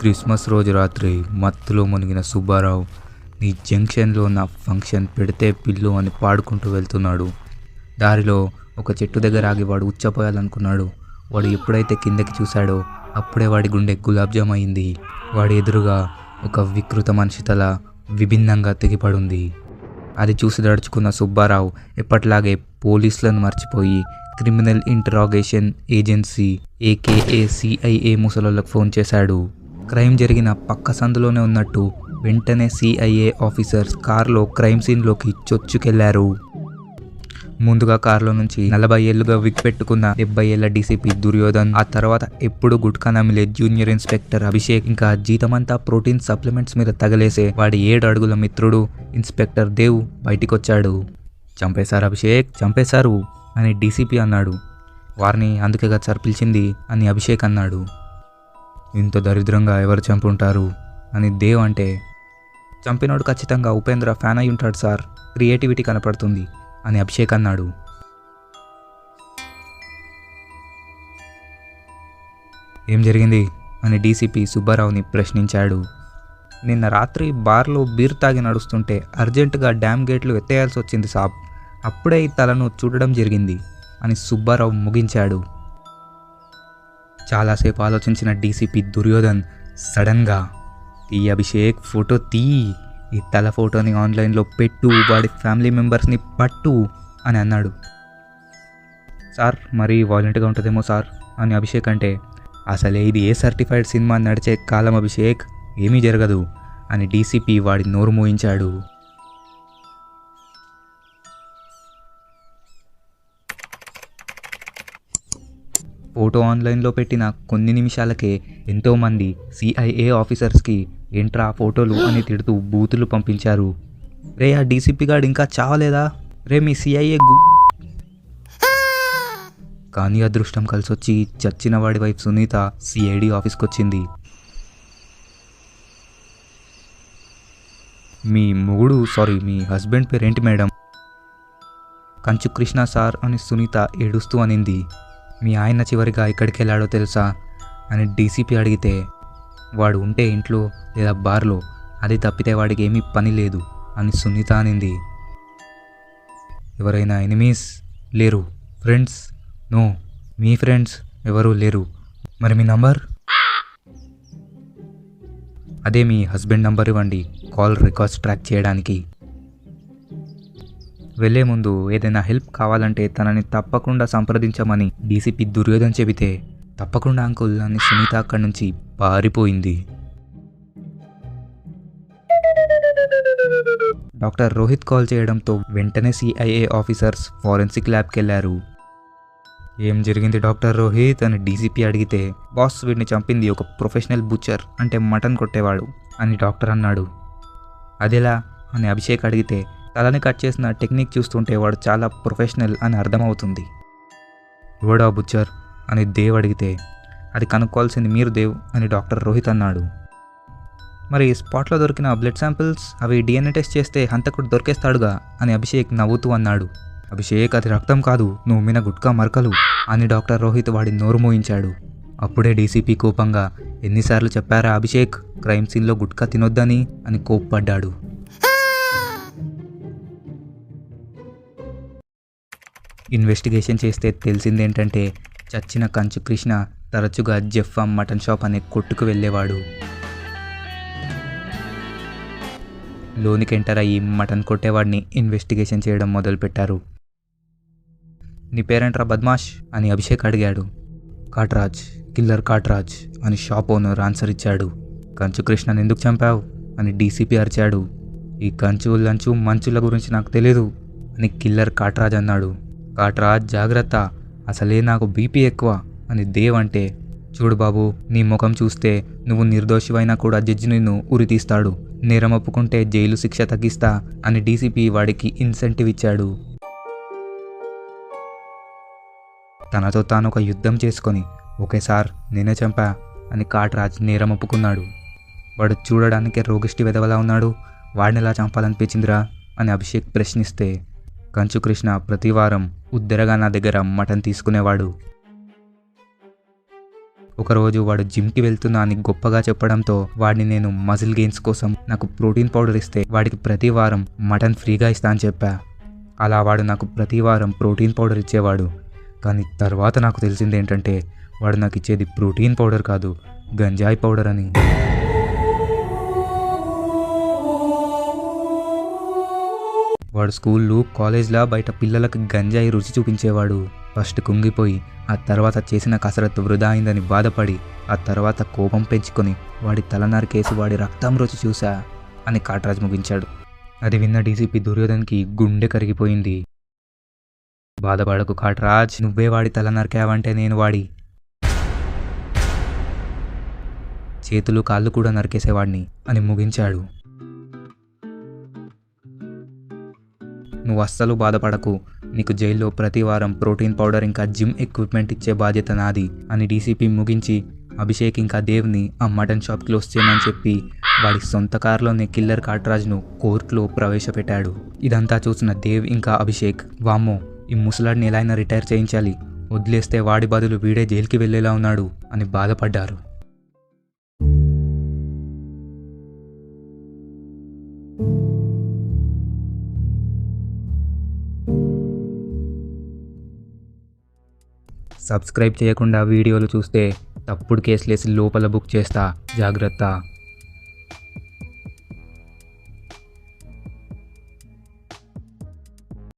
Christmas రోజు రాత్రి మత్తులో మునిగిన సుబ్బారావు నీ జంక్షన్లో నా ఫంక్షన్ పెడితే పిల్లు అని పాడుకుంటూ వెళ్తున్నాడు. దారిలో ఒక చెట్టు దగ్గర ఆగి వాడు ఉచ్చపోయాలనుకున్నాడు. వాడు ఎప్పుడైతే కిందకి చూశాడో అప్పుడే వాడి గుండె గులాబ్జామ్ అయింది. వాడి ఎదురుగా ఒక వికృత మనిషి తల విభిన్నంగా తెగిపడుంది. అది చూసి దడుచుకున్న సుబ్బారావు ఎప్పట్లాగే పోలీసులను మర్చిపోయి criminal interrogation agency AKA CIA ముసలోళ్ళకు ఫోన్ చేశాడు. క్రైమ్ జరిగిన పక్క సందులోనే ఉన్నట్టు వెంటనే సిఐఏ ఆఫీసర్స్ కార్లో క్రైమ్ సీన్లోకి చొచ్చుకెళ్లారు. ముందుగా కార్లో నుంచి 40 ఏళ్లుగా విగ్ పెట్టుకున్న 70 ఏళ్ల డీసీపీ దుర్యోధన్, ఆ తర్వాత ఎప్పుడు గుట్కా నమిలే జూనియర్ ఇన్స్పెక్టర్ అభిషేక్, ఇంకా జీతమంతా ప్రోటీన్ సప్లిమెంట్స్ మీద తగలేసే వాడి 7 అడుగుల మిత్రుడు ఇన్స్పెక్టర్ దేవ్ బయటికొచ్చాడు. చంపేశారు అభిషేక్, చంపేశారు అని డీసీపీ అన్నాడు. వారిని అందుకేగా సార్ పిలిచింది అని అభిషేక్ అన్నాడు. ఇంత దరిద్రంగా ఎవరు చంపుంటారు అని దేవ్ అంటే, చంపినోడు ఖచ్చితంగా ఉపేంద్ర ఫ్యాన్ అయి ఉంటాడు సార్, క్రియేటివిటీ కనపడుతుంది అని అభిషేక్ అన్నాడు. ఏం జరిగింది అని డీసీపీ సుబ్బారావుని ప్రశ్నించాడు. నిన్న రాత్రి బార్లో బీర్ తాగి నడుస్తుంటే అర్జెంటుగా డ్యామ్ గేట్లు ఎత్తేయాల్సి వచ్చింది సాబ్, అప్పుడే ఈ తలను చూడడం జరిగింది అని సుబ్బారావు ముగించాడు. చాలాసేపు ఆలోచించిన డీసీపీ దుర్యోధన్ సడన్గా, ఈ అభిషేక్ ఫోటో తీ, ఈ తల ఫోటోని ఆన్లైన్లో పెట్టు, వాడి ఫ్యామిలీ మెంబర్స్ని పట్టు అని అన్నాడు. సార్ మరీ వాలెంట్గా ఉంటుందేమో సార్ అని అభిషేక్ అంటే, అసలే ఇది ఏ సర్టిఫైడ్ సినిమా నడిచే కాలం అభిషేక్, ఏమీ జరగదు అని డీసీపీ వాడి నోరు మోయించాడు. ఫోటో ఆన్లైన్లో పెట్టిన కొన్ని నిమిషాలకే ఎంతోమంది సిఐఏ ఆఫీసర్స్కి ఏంట్రా ఫోటోలు అని తిడుతూ బూతులు పంపించారు. రే ఆ డీసీపీ గాడు ఇంకా చావలేదా, రే మీ సిఐఏ కానీ అదృష్టం కలిసొచ్చి చచ్చిన వాడి వైఫ్ సునీత సిఐడి ఆఫీస్కి వచ్చింది. మీ హస్బెండ్ పేరేంటి మేడం? కంచు కృష్ణ సార్ అని సునీత ఏడుస్తూ అనింది. మీ ఆయన చివరిగా ఎక్కడికి వెళ్ళాడో తెలుసా అని డీసీపీ అడిగితే, వాడు ఉంటే ఇంట్లో లేదా బార్లో, అది తప్పితే వాడికి ఏమీ పని లేదు అని సునీత అనింది. ఎవరైనా ఎనిమీస్ లేరు, ఫ్రెండ్స్ నో, మీ ఫ్రెండ్స్ ఎవరూ లేరు, మరి మీ నంబర్? అదే మీ హస్బెండ్ నంబర్ ఇవ్వండి కాల్ రికార్డ్స్ ట్రాక్ చేయడానికి. వెళ్లే ముందు ఏదైనా హెల్ప్ కావాలంటే తనని తప్పకుండా సంప్రదించమని డీసీపీ దుర్యోధన్ చెబితే, తప్పకుండా అంకుల్ అని సునీత అక్కడి నుంచి పారిపోయింది. డాక్టర్ రోహిత్ కాల్ చేయడంతో వెంటనే సిఐఏ ఆఫీసర్స్ ఫోరెన్సిక్ ల్యాబ్కి వెళ్ళారు. ఏం జరిగింది డాక్టర్ రోహిత్ అని డీసీపీ అడిగితే, బాస్ వీడిని చంపింది ఒక ప్రొఫెషనల్ బుచ్చర్, అంటే మటన్ కొట్టేవాడు అని డాక్టర్ అన్నాడు. అదెలా అని అభిషేక్ అడిగితే, తలని కట్ చేసిన టెక్నిక్ చూస్తుంటే వాడు చాలా ప్రొఫెషనల్ అని అర్థమవుతుంది. ఎవడా బుచ్చర్ అని దేవ్ అడిగితే, అది కనుక్కోవాల్సింది మీరు దేవ్ అని డాక్టర్ రోహిత్ అన్నాడు. మరి స్పాట్లో దొరికిన బ్లడ్ శాంపిల్స్ అవి డిఎన్ఏ టెస్ట్ చేస్తే హంతకుడు దొరికేస్తాడుగా అని అభిషేక్ నవ్వుతూ అన్నాడు. అభిషేక్ అది రక్తం కాదు, నువ్వు మిన గుట్కా మరకలు అని డాక్టర్ రోహిత్ వాడి నోరు మోయించాడు. అప్పుడే డీసీపీ కోపంగా, ఎన్నిసార్లు చెప్పారా అభిషేక్ క్రైమ్ సీన్లో గుట్కా తినొద్దని అని కోప్పడ్డాడు. ఇన్వెస్టిగేషన్ చేస్తే తెలిసిందేంటంటే, చచ్చిన కంచు కృష్ణ తరచుగా జెఫ్ఫా మటన్ షాప్ అనే కొట్టుకు వెళ్ళేవాడు. లోనికి ఎంటర్ అయ్యి మటన్ కొట్టేవాడిని ఇన్వెస్టిగేషన్ చేయడం మొదలుపెట్టారు. నీ పేరేంట్రా బద్మాష్ అని అభిషేక్ అడిగాడు. కాట్రాజ్, కిల్లర్ కాట్రాజ్ అని షాప్ ఓనర్ ఆన్సర్ ఇచ్చాడు. కంచు కృష్ణని ఎందుకు చంపావు అని డీసీపీ అరిచాడు. ఈ కంచు లంచు మంచుల గురించి నాకు తెలీదు అని కిల్లర్ కాట్రాజ్ అన్నాడు. కాట్రాజ్ జాగ్రత్త, అసలే నాకు బీపీ ఎక్కువ అని దేవ్ అంటే, చూడు బాబు, నీ ముఖం చూస్తే నువ్వు నిర్దోషివైనా కూడా జడ్జి నిన్ను ఉరి తీస్తాడు, నేరం ఒప్పుకుంటే జైలు శిక్ష తగ్గిస్తా అని డీసీపీ వాడికి ఇన్సెంటివ్ ఇచ్చాడు. తనతో తాను ఒక యుద్ధం చేసుకొని, ఓకే సార్ నేనే చంపా అని కాట్రాజ్ నేరం ఒప్పుకున్నాడు. వాడు చూడడానికి రోగిష్టి వెధవలా ఉన్నాడు, వాడిని ఎలా చంపాలనిపించిందిరా అని అభిషేక్ ప్రశ్నిస్తే, కంచు కృష్ణ ప్రతివారం ఉద్దరగా నా దగ్గర మటన్ తీసుకునేవాడు. ఒకరోజు వాడు జిమ్కి వెళ్తున్నా అని గొప్పగా చెప్పడంతో వాడిని నేను మజిల్ గెయిన్స్ కోసం నాకు ప్రోటీన్ పౌడర్ ఇస్తే వాడికి ప్రతి వారం మటన్ ఫ్రీగా ఇస్తా అని చెప్పా. అలా వాడు నాకు ప్రతి వారం ప్రోటీన్ పౌడర్ ఇచ్చేవాడు. కానీ తర్వాత నాకు తెలిసింది ఏంటంటే వాడు నాకు ఇచ్చేది ప్రోటీన్ పౌడర్ కాదు, గంజాయి పౌడర్ అని. వాడు స్కూళ్ళు కాలేజ్లా బయట పిల్లలకు గంజాయి రుచి చూపించేవాడు. ఫస్ట్ కుంగిపోయి ఆ తర్వాత చేసిన కసరత్తు వృధా అయిందని బాధపడి ఆ తర్వాత కోపం పెంచుకొని వాడి తల నరికేసి వాడి రక్తం రుచి చూసా అని కాట్రాజ్ ముగించాడు. అది విన్న డీసీపీ దుర్యోధన్కి గుండె కరిగిపోయింది. బాధపడకు కాట్రాజ్, నువ్వే వాడి తల నరికావంటే నేను వాడి చేతులు కాళ్ళు కూడా నరికేసేవాడిని అని ముగించాడు. నువ్వు అస్సలు బాధపడకు, నీకు జైల్లో ప్రతి వారం ప్రోటీన్ పౌడర్ ఇంకా జిమ్ ఎక్విప్మెంట్ ఇచ్చే బాధ్యత నాది అని డీసీపీ ముగించి అభిషేక్ ఇంకా దేవ్ని ఆ మటన్ షాప్ క్లోజ్ చేయమని చెప్పి వాడి సొంత కారులోనే కిల్లర్ కాట్రాజ్ను కోర్టులో ప్రవేశపెట్టాడు. ఇదంతా చూసిన దేవ్ ఇంకా అభిషేక్, వామ్మో ఈ ముసలాడిని ఎలా అయినా రిటైర్ చేయించాలి, వదిలేస్తే వాడి బదులు వీడే జైలుకి వెళ్ళేలా ఉన్నాడు అని బాధపడ్డారు. సబ్స్క్రైబ్ చేయకుండా వీడియోలు చూస్తే తప్పుడు కేసులేసి లోపల బుక్ చేస్తా, జాగ్రత్త.